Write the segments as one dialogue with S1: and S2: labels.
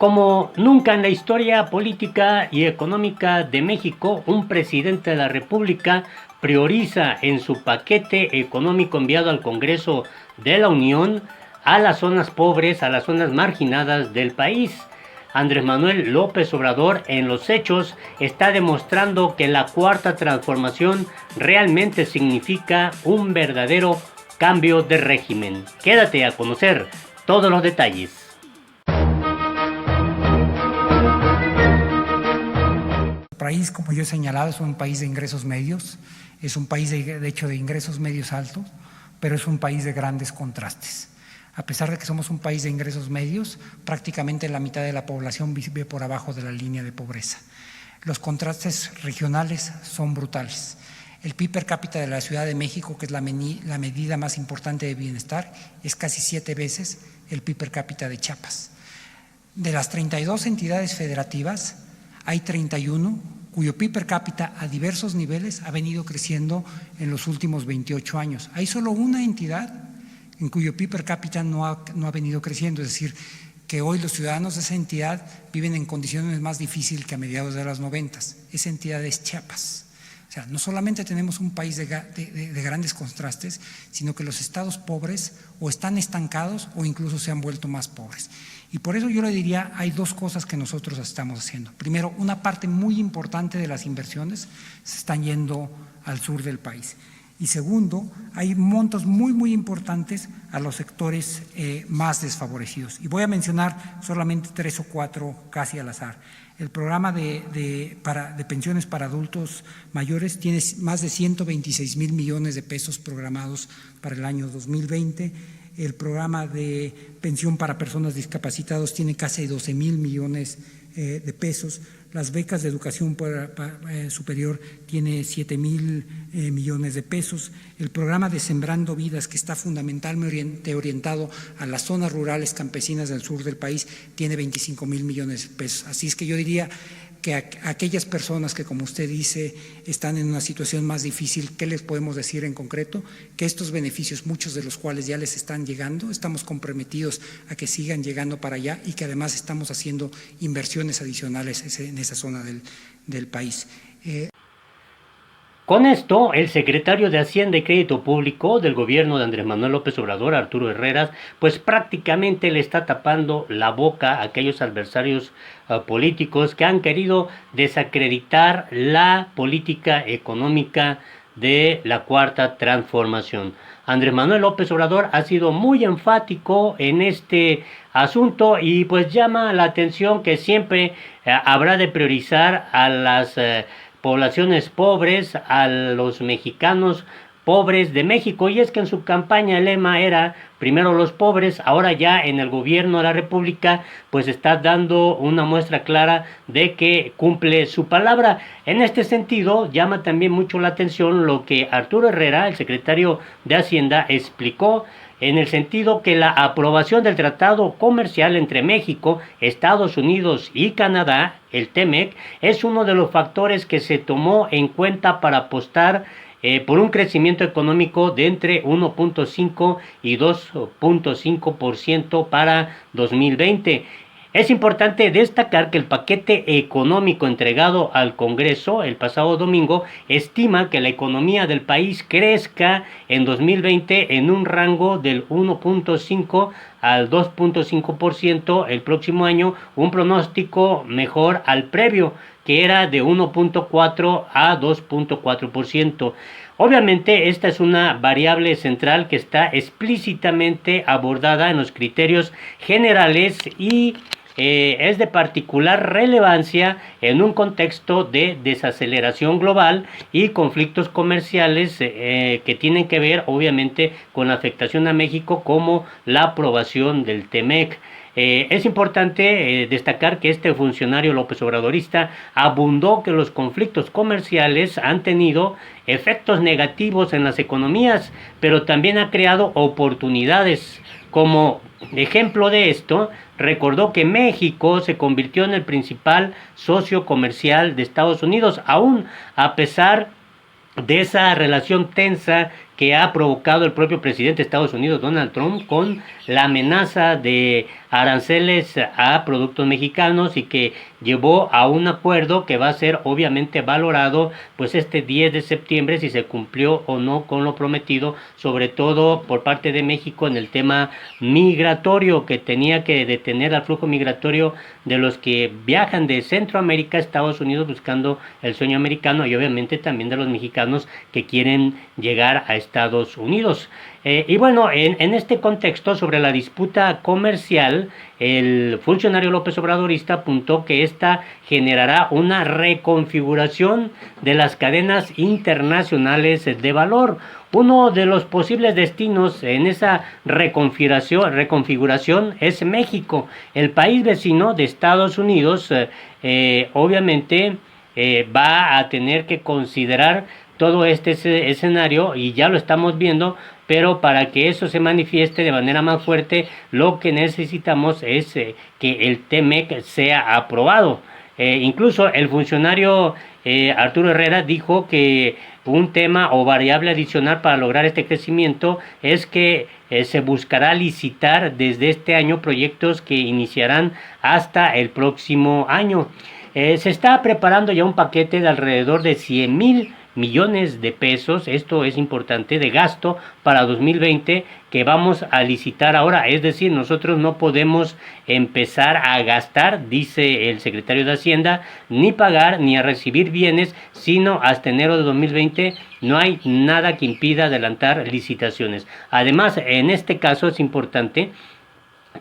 S1: Como nunca en la historia política y económica de México, un presidente de la República prioriza en su paquete económico enviado al Congreso de la Unión a las zonas pobres, a las zonas marginadas del país. Andrés Manuel López Obrador en los hechos está demostrando que la cuarta transformación realmente significa un verdadero cambio de régimen. Quédate a conocer todos los detalles.
S2: El país, como yo he señalado, es un país de ingresos medios, es un país de hecho de ingresos medios altos, pero es un país de grandes contrastes. A pesar de que somos un país de ingresos medios, prácticamente la mitad de la población vive por abajo de la línea de pobreza. Los contrastes regionales son brutales. El PIB per cápita de la Ciudad de México, que es la medida más importante de bienestar, es casi 7 veces el PIB per cápita de Chiapas. De las 32 entidades federativas, hay 31 cuyo PIB per cápita a diversos niveles ha venido creciendo en los últimos 28 años. Hay solo una entidad en cuyo PIB per cápita no ha venido creciendo, es decir, que hoy los ciudadanos de esa entidad viven en condiciones más difíciles que a mediados de los 90. Esa entidad es Chiapas. O sea, no solamente tenemos un país de grandes contrastes, sino que los estados pobres o están estancados o incluso se han vuelto más pobres. Y por eso yo le diría, hay dos cosas que nosotros estamos haciendo. Primero, una parte muy importante de las inversiones se están yendo al sur del país. Y segundo, hay montos muy importantes a los sectores más desfavorecidos. Y voy a mencionar solamente 3 o 4 casi al azar. El programa de pensiones para adultos mayores tiene más de 126,000 millones de pesos programados para el año 2020. El programa de pensión para personas discapacitadas tiene casi 12,000 millones de pesos. Las becas de educación superior tiene 7,000 millones de pesos. El programa de Sembrando Vidas, que está fundamentalmente orientado a las zonas rurales campesinas del sur del país, tiene 25,000 millones de pesos. Así es que yo diría que aquellas personas que, como usted dice, están en una situación más difícil, ¿qué les podemos decir en concreto? Que estos beneficios, muchos de los cuales ya les están llegando, estamos comprometidos a que sigan llegando para allá y que además estamos haciendo inversiones adicionales en esa zona del país.
S1: Con esto, el secretario de Hacienda y Crédito Público del gobierno de Andrés Manuel López Obrador, Arturo Herreras, pues prácticamente le está tapando la boca a aquellos adversarios políticos que han querido desacreditar la política económica de la Cuarta Transformación. Andrés Manuel López Obrador ha sido muy enfático en este asunto y pues llama la atención que siempre habrá de priorizar a las poblaciones pobres, a los mexicanos pobres de México. Y es que en su campaña el lema era primero los pobres. Ahora ya en el gobierno de la República pues está dando una muestra clara de que cumple su palabra. En este sentido llama también mucho la atención lo que Arturo Herrera, el secretario de Hacienda, explicó en el sentido que la aprobación del Tratado Comercial entre México, Estados Unidos y Canadá, el TEMEC, es uno de los factores que se tomó en cuenta para apostar por un crecimiento económico de entre 1.5 y 2.5% para 2020. Es importante destacar que el paquete económico entregado al Congreso el pasado domingo estima que la economía del país crezca en 2020 en un rango del 1.5 al 2.5% el próximo año, un pronóstico mejor al previo, que era de 1.4 a 2.4%. Obviamente esta es una variable central que está explícitamente abordada en los criterios generales y es de particular relevancia en un contexto de desaceleración global y conflictos comerciales que tienen que ver obviamente con la afectación a México, como la aprobación del TEMEC. Es importante destacar que este funcionario López Obradorista abundó que los conflictos comerciales han tenido efectos negativos en las economías, pero también ha creado oportunidades. Como ejemplo de esto, recordó que México se convirtió en el principal socio comercial de Estados Unidos, aún a pesar de esa relación tensa que ha provocado el propio presidente de Estados Unidos, Donald Trump, con la amenaza de aranceles a productos mexicanos y que llevó a un acuerdo que va a ser obviamente valorado pues este 10 de septiembre si se cumplió o no con lo prometido, sobre todo por parte de México en el tema migratorio, que tenía que detener al flujo migratorio de los que viajan de Centroamérica a Estados Unidos buscando el sueño americano, y obviamente también de los mexicanos que quieren llegar a Estados Unidos. Y bueno, en este contexto sobre la disputa comercial, el funcionario López Obradorista apuntó que esta generará una reconfiguración de las cadenas internacionales de valor. Uno de los posibles destinos en esa reconfiguración es México, el país vecino de Estados Unidos. Obviamente va a tener que considerar todo este escenario, y ya lo estamos viendo, pero para que eso se manifieste de manera más fuerte, lo que necesitamos es que el TEMEC sea aprobado. Incluso el funcionario Arturo Herrera dijo que un tema o variable adicional para lograr este crecimiento es que se buscará licitar desde este año proyectos que iniciarán hasta el próximo año. Se está preparando ya un paquete de alrededor de 100,000 millones de pesos, esto es importante, de gasto para 2020 que vamos a licitar ahora. Es decir, nosotros no podemos empezar a gastar, dice el secretario de Hacienda, ni pagar ni a recibir bienes, sino hasta enero de 2020 no hay nada que impida adelantar licitaciones. Además, en este caso es importante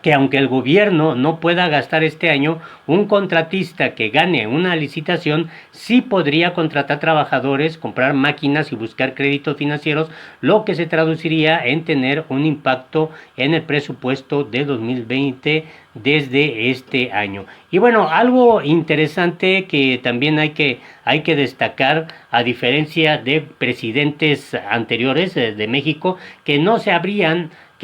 S1: que aunque el gobierno no pueda gastar este año, un contratista que gane una licitación sí podría contratar trabajadores, comprar máquinas y buscar créditos financieros, lo que se traduciría en tener un impacto en el presupuesto de 2020 desde este año. Y bueno, algo interesante que también hay que destacar, a diferencia de presidentes anteriores de México, que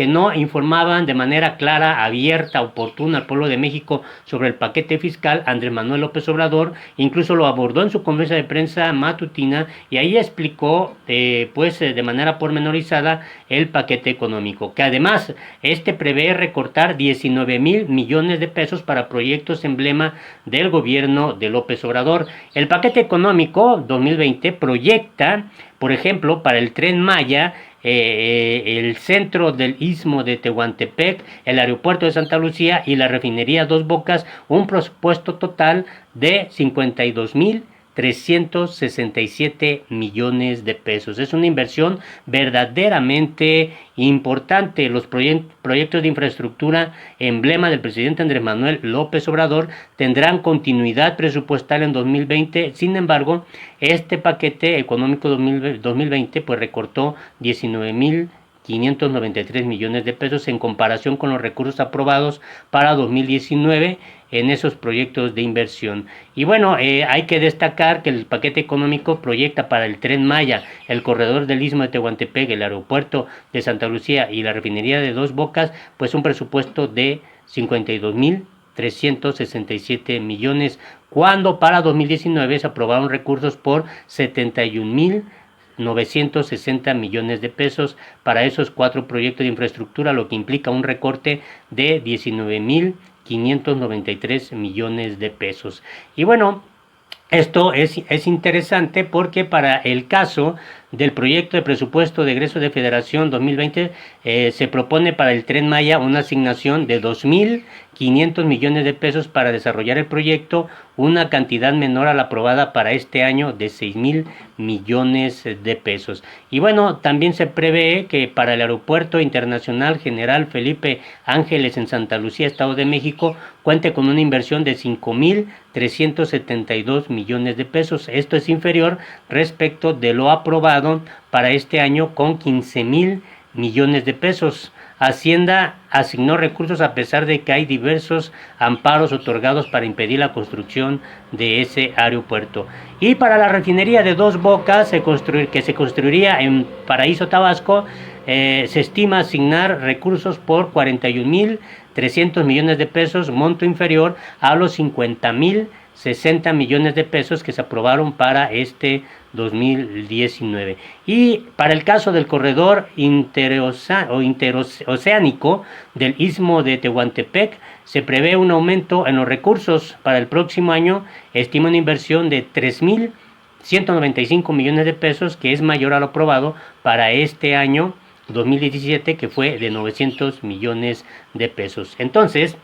S1: no informaban de manera clara, abierta, oportuna al pueblo de México sobre el paquete fiscal. Andrés Manuel López Obrador incluso lo abordó en su conferencia de prensa matutina y ahí explicó de manera pormenorizada el paquete económico, que además prevé recortar 19,000 millones de pesos para proyectos emblema del gobierno de López Obrador. El paquete económico 2020 proyecta, por ejemplo, para el Tren Maya, el centro del Istmo de Tehuantepec, el aeropuerto de Santa Lucía y la refinería Dos Bocas, un presupuesto total de 52,367 millones de pesos. Es una inversión verdaderamente importante. Los proyectos de infraestructura emblema del presidente Andrés Manuel López Obrador tendrán continuidad presupuestal en 2020. Sin embargo, este paquete económico 2020 pues recortó 19,593 millones de pesos en comparación con los recursos aprobados para 2019 en esos proyectos de inversión. Y bueno, hay que destacar que el paquete económico proyecta para el Tren Maya, el corredor del Istmo de Tehuantepec, el aeropuerto de Santa Lucía y la refinería de Dos Bocas, pues un presupuesto de 52,367 millones, cuando para 2019 se aprobaron recursos por 71,960 millones de pesos para esos 4 proyectos de infraestructura, lo que implica un recorte de 19,593 millones de pesos. Y bueno, esto es interesante porque para el caso del proyecto de presupuesto de egreso de Federación 2020 se propone para el Tren Maya una asignación de 2,500 millones de pesos para desarrollar el proyecto, una cantidad menor a la aprobada para este año de 6,000 millones de pesos. Y bueno, también se prevé que para el Aeropuerto Internacional General Felipe Ángeles en Santa Lucía, Estado de México, cuente con una inversión de 5,372 millones de pesos. Esto es inferior respecto de lo aprobado para este año con 15,000 millones de pesos. Hacienda asignó recursos a pesar de que hay diversos amparos otorgados para impedir la construcción de ese aeropuerto. Y para la refinería de Dos Bocas, que se construiría en Paraíso, Tabasco, se estima asignar recursos por 41,300 millones de pesos, monto inferior a los 50,060 millones de pesos que se aprobaron para este 2019. Y para el caso del corredor interoceánico del Istmo de Tehuantepec, se prevé un aumento en los recursos para el próximo año, estima una inversión de 3.195 millones de pesos, que es mayor a lo aprobado para este año 2017, que fue de 900 millones de pesos. Entonces,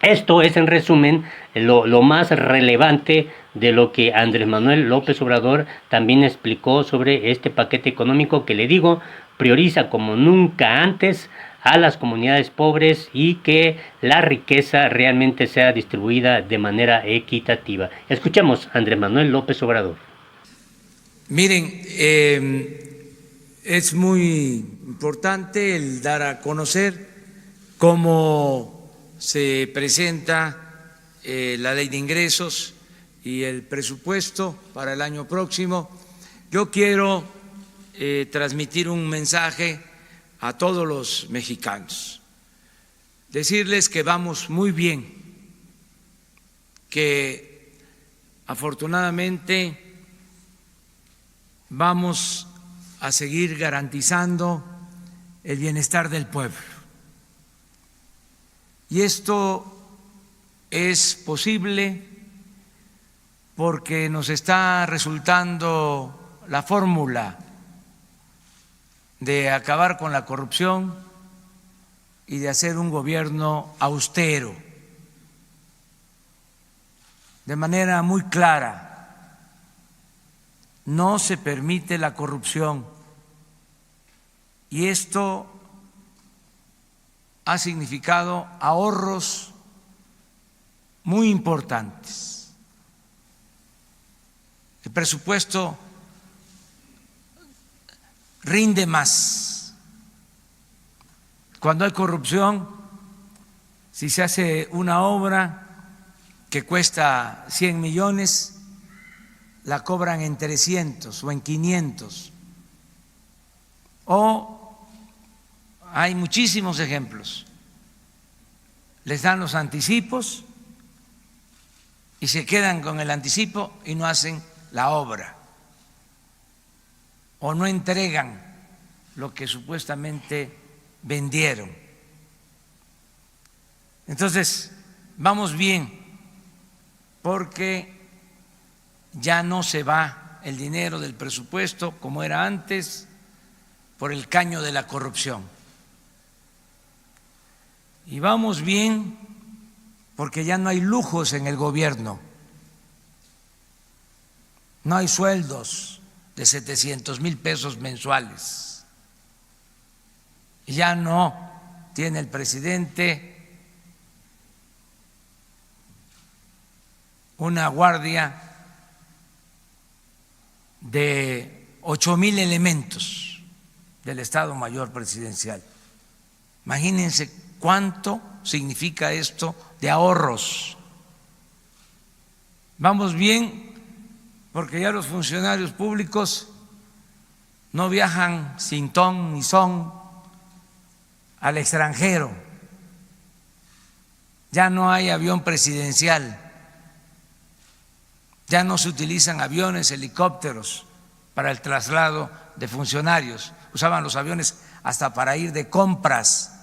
S1: esto es en resumen lo más relevante de lo que Andrés Manuel López Obrador también explicó sobre este paquete económico que, le digo, prioriza como nunca antes a las comunidades pobres y que la riqueza realmente sea distribuida de manera equitativa. Escuchemos a Andrés Manuel López Obrador.
S3: Miren, es muy importante el dar a conocer cómo se presenta la ley de ingresos y el presupuesto para el año próximo. Yo quiero transmitir un mensaje a todos los mexicanos, decirles que vamos muy bien, que afortunadamente vamos a seguir garantizando el bienestar del pueblo. Y esto es posible porque nos está resultando la fórmula de acabar con la corrupción y de hacer un gobierno austero, de manera muy clara. No se permite la corrupción y esto ha significado ahorros muy importantes. El presupuesto rinde más. Cuando hay corrupción, si se hace una obra que cuesta 100 millones, la cobran en 300 o en 500. O hay muchísimos ejemplos. Les dan los anticipos y se quedan con el anticipo y no hacen la obra, o no entregan lo que supuestamente vendieron. Entonces, vamos bien, porque ya no se va el dinero del presupuesto como era antes por el caño de la corrupción. Y vamos bien porque ya no hay lujos en el gobierno, no hay sueldos de 700,000 pesos mensuales. Y ya no tiene el presidente una guardia de 8,000 elementos del Estado Mayor Presidencial. Imagínense cuánto significa esto de ahorros. Vamos bien porque ya los funcionarios públicos no viajan sin ton ni son al extranjero. Ya no hay avión presidencial, ya no se utilizan aviones, helicópteros para el traslado de funcionarios. Usaban los aviones hasta para ir de compras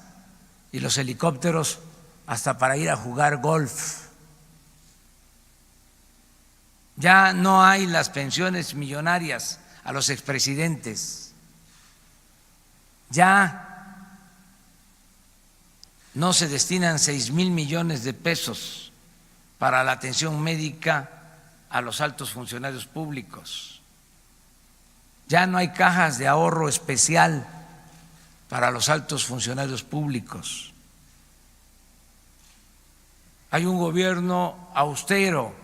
S3: y los helicópteros hasta para ir a jugar golf. Ya no hay las pensiones millonarias a los expresidentes. Ya no se destinan 6,000 millones de pesos para la atención médica a los altos funcionarios públicos. Ya no hay cajas de ahorro especial para los altos funcionarios públicos. Hay un gobierno austero.